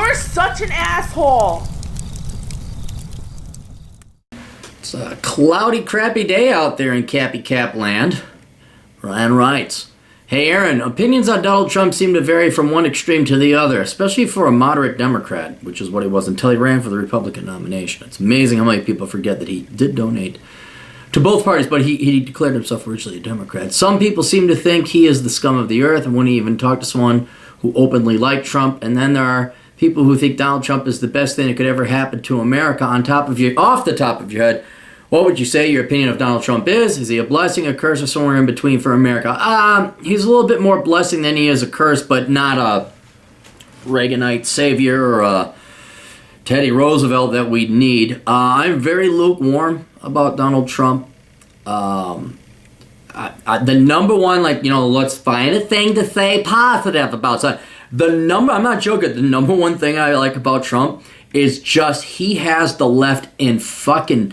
You're such an asshole. It's a cloudy, crappy day out there in Cappy Cap land. Ryan writes, "Hey Aaron, opinions on Donald Trump seem to vary from one extreme to the other, especially for a moderate Democrat, which is what he was until he ran for the Republican nomination. It's amazing how many people forget that he did donate to both parties, but he declared himself originally a Democrat. Some people seem to think he is the scum of the earth, and wouldn't even talk to someone who openly liked Trump. And then there are people who think Donald Trump is the best thing that could ever happen to America. Off the top of your head, what would you say your opinion of Donald Trump is? Is he a blessing, a curse, or somewhere in between for America?" He's a little bit more blessing than he is a curse, but not a Reaganite savior or a Teddy Roosevelt that we need. I'm very lukewarm about Donald Trump. The number one, let's find a thing to say positive about. So I'm not joking, the number one thing I like about Trump is just he has the left in fucking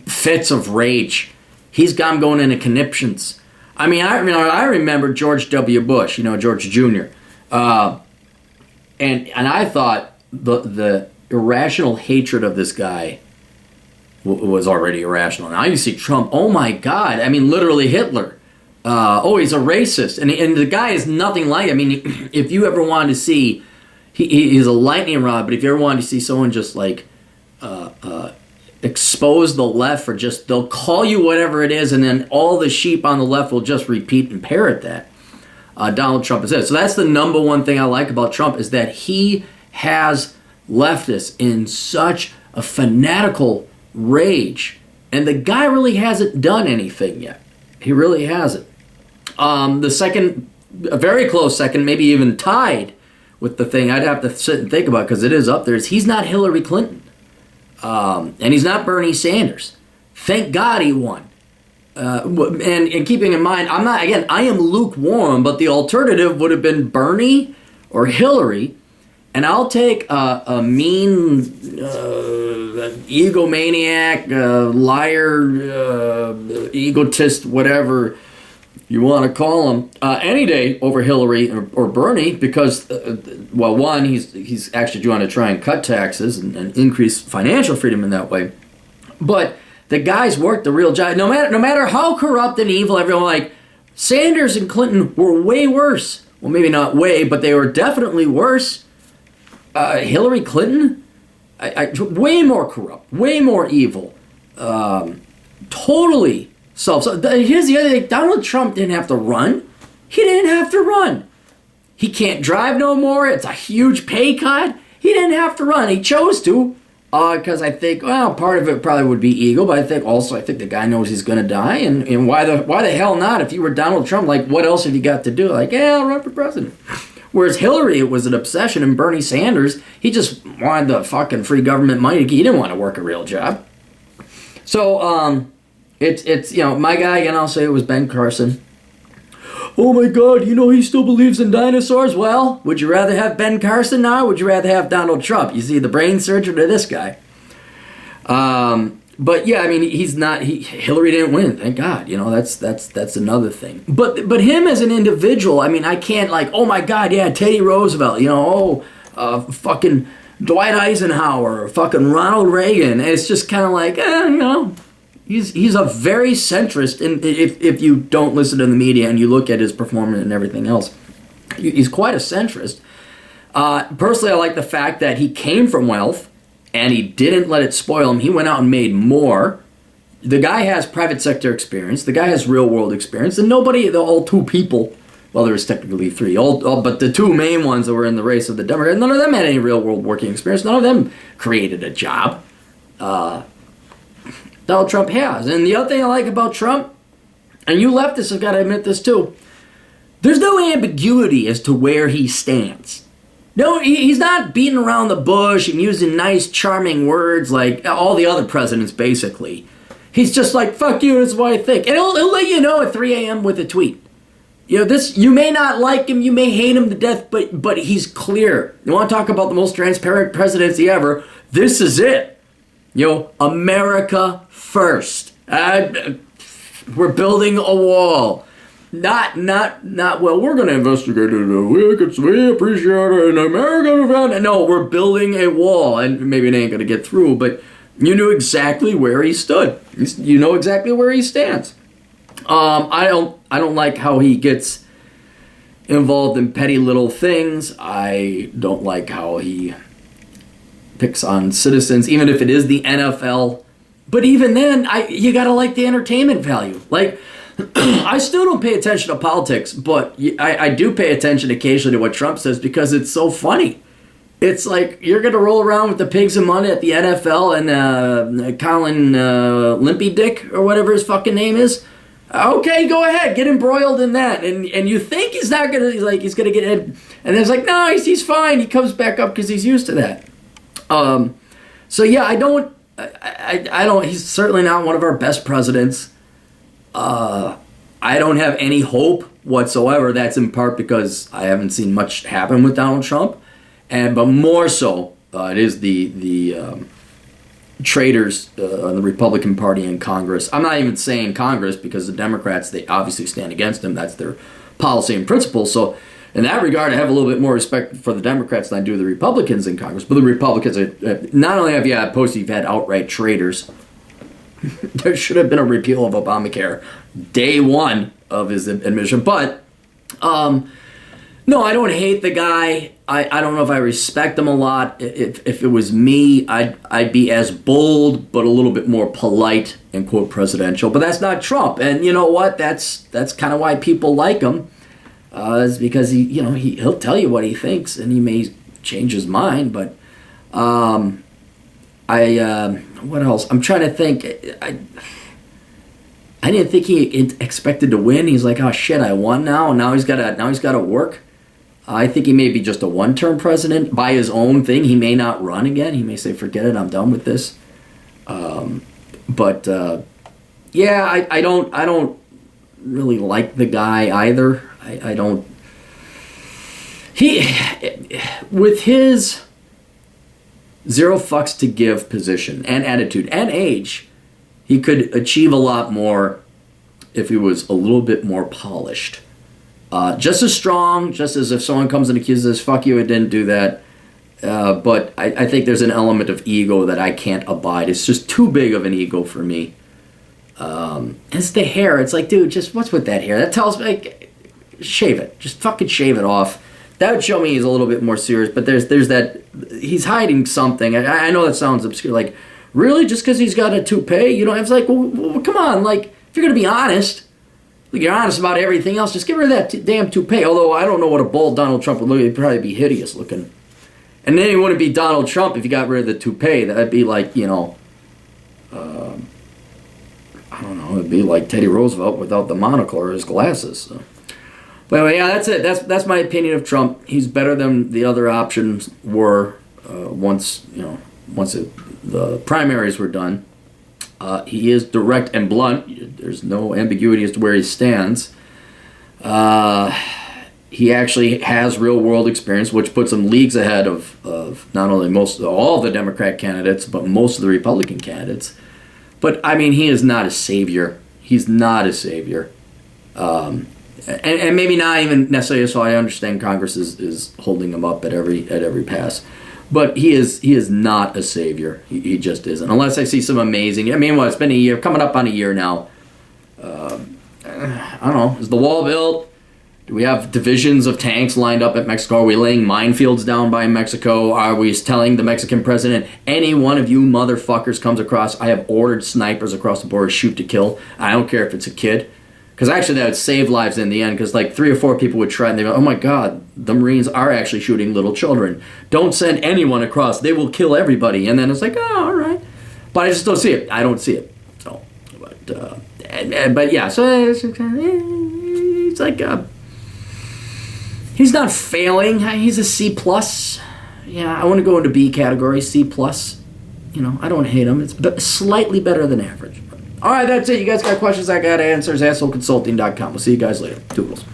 fits of rage. He's got him going into conniptions. I remember George W. Bush, George Jr. And I thought the irrational hatred of this guy was already irrational. Now you see Trump, oh my God, literally Hitler. He's a racist. And the guy is nothing like, if you ever wanted to see, he's a lightning rod, but if you ever wanted to see someone just expose the left for they'll call you whatever it is, and then all the sheep on the left will just repeat and parrot that. Donald Trump is it. So that's the number one thing I like about Trump, is that he has leftists in such a fanatical rage. And the guy really hasn't done anything yet. He really hasn't. The second, a very close second, maybe even tied with the thing I'd have to sit and think about, because it is up there, is he's not Hillary Clinton. And he's not Bernie Sanders. Thank God he won. And keeping in mind, I am lukewarm, but the alternative would have been Bernie or Hillary. And I'll take a mean, egomaniac, liar, egotist, whatever you want to call him, any day over Hillary or Bernie, because, one, he's actually trying to try and cut taxes and increase financial freedom in that way. But the guy's worked the real job. No matter how corrupt and evil everyone, Sanders and Clinton were way worse. Well, maybe not way, but they were definitely worse. Hillary Clinton, way more corrupt, way more evil, totally here's the other thing. Donald Trump didn't have to run. He didn't have to run. He can't drive no more. It's a huge pay cut. He didn't have to run. He chose to, because I think, part of it probably would be ego, but I think the guy knows he's going to die, and why the hell not? If you were Donald Trump, what else have you got to do? I'll run for president. Whereas Hillary, it was an obsession, and Bernie Sanders, he just wanted the fucking free government money. He didn't want to work a real job. So, it's my guy, and I'll say it was Ben Carson. Oh my God, he still believes in dinosaurs? Well, would you rather have Ben Carson now, or would you rather have Donald Trump? You see the brain surgeon to this guy. But yeah, he's not. Hillary didn't win, thank God. That's another thing. But him as an individual, I can't oh my God, yeah, Teddy Roosevelt. Fucking Dwight Eisenhower, or fucking Ronald Reagan. It's just kind of he's a very centrist. And if you don't listen to the media and you look at his performance and everything else, he's quite a centrist. Personally, I like the fact that he came from wealth. And he didn't let it spoil him. He went out and made more. The guy has private sector experience. The guy has real world experience. And all two people, well, there was technically three, but the two main ones that were in the race of the Democrats, none of them had any real world working experience. None of them created a job. Donald Trump has. And the other thing I like about Trump, and you leftists have got to admit this too, there's no ambiguity as to where he stands. No, he's not beating around the bush and using nice, charming words like all the other presidents, basically. He's just fuck you, that's what I think. And he'll let you know at 3 a.m. with a tweet. You may not like him, you may hate him to death, but he's clear. You want to talk about the most transparent presidency ever? This is it. America first. We're building a wall. not. Well, we're going to investigate it. We appreciate it. And America. No, we're building a wall, and maybe it ain't going to get through. But you knew exactly where he stood. You know exactly where he stands. I don't like how he gets involved in petty little things. I don't like how he picks on citizens, even if it is the NFL. But even then, you gotta like the entertainment value. Like, I still don't pay attention to politics, but I do pay attention occasionally to what Trump says because it's so funny. It's like, you're gonna roll around with the pigs and money at the NFL and Colin Limpy Dick, or whatever his fucking name is. Okay, go ahead, get embroiled in that, and you think he's not gonna, he's gonna get in, and it's like, no, he's fine. He comes back up because he's used to that. So yeah, I don't. He's certainly not one of our best presidents. I don't have any hope whatsoever. That's in part because I haven't seen much happen with Donald Trump, but more so, it is the traitors on the Republican Party in Congress. I'm not even saying Congress because the Democrats, they obviously stand against them. That's their policy and principle. So in that regard, I have a little bit more respect for the Democrats than I do the Republicans in Congress. But the Republicans, not only have you had you've had outright traitors. There should have been a repeal of Obamacare day one of his admission. But no, I don't hate the guy. I don't know if I respect him a lot. If it was me, I'd be as bold but a little bit more polite and quote presidential. But that's not Trump. And you know what? That's kind of why people like him. Is because he'll tell you what he thinks and he may change his mind. But what else? I'm trying to think. I didn't think he expected to win. He's like, oh shit, I won now. Now he's got to work. I think he may be just a one-term president by his own thing. He may not run again. He may say, forget it, I'm done with this. Yeah, I don't really like the guy either. I don't. With his zero fucks to give position and attitude and age, he could achieve a lot more if he was a little bit more polished. Just as strong, just as if someone comes and accuses us, fuck you, I didn't do that. But I think there's an element of ego that I can't abide. It's just too big of an ego for me. It's the hair. It's like, dude, just what's with that hair? That tells me, like, shave it. Just fucking shave it off. That would show me he's a little bit more serious. But there's that, he's hiding something. I know that sounds obscure. Like, really? Just because he's got a toupee? You know, it's like, well, come on. Like, if you're going to be honest, like you're honest about everything else, just get rid of that damn toupee. Although I don't know what a bald Donald Trump would look like. He'd probably be hideous looking. And then he wouldn't be Donald Trump if you got rid of the toupee. That'd be like, I don't know, it'd be like Teddy Roosevelt without the monocle or his glasses. So. But anyway, yeah, that's it. That's my opinion of Trump. He's better than the other options were once the primaries were done. He is direct and blunt. There's no ambiguity as to where he stands. He actually has real-world experience, which puts him leagues ahead of not only all the Democrat candidates, but most of the Republican candidates. But, I mean, he is not a savior. He's not a savior. And maybe not even necessarily so I understand Congress is holding him up at every pass. But he is not a savior. He just isn't. Unless I see some amazing... I mean, it's been a year, coming up on a year now. I don't know. Is the wall built? Do we have divisions of tanks lined up at Mexico? Are we laying minefields down by Mexico? Are we telling the Mexican president, any one of you motherfuckers comes across, I have ordered snipers across the border, shoot to kill. I don't care if it's a kid. Because actually that would save lives in the end, because like 3 or 4 people would try and they go, oh my God, the Marines are actually shooting little children. Don't send anyone across. They will kill everybody. And then it's like, oh, all right. But I just don't see it. I don't see it. So, but yeah, so it's like... he's not failing. He's a C+. Yeah, I want to go into B category, C+. I don't hate him. It's slightly better than average. All right, that's it. You guys got questions? I got answers. AssholeConsulting.com. We'll see you guys later. Toodles.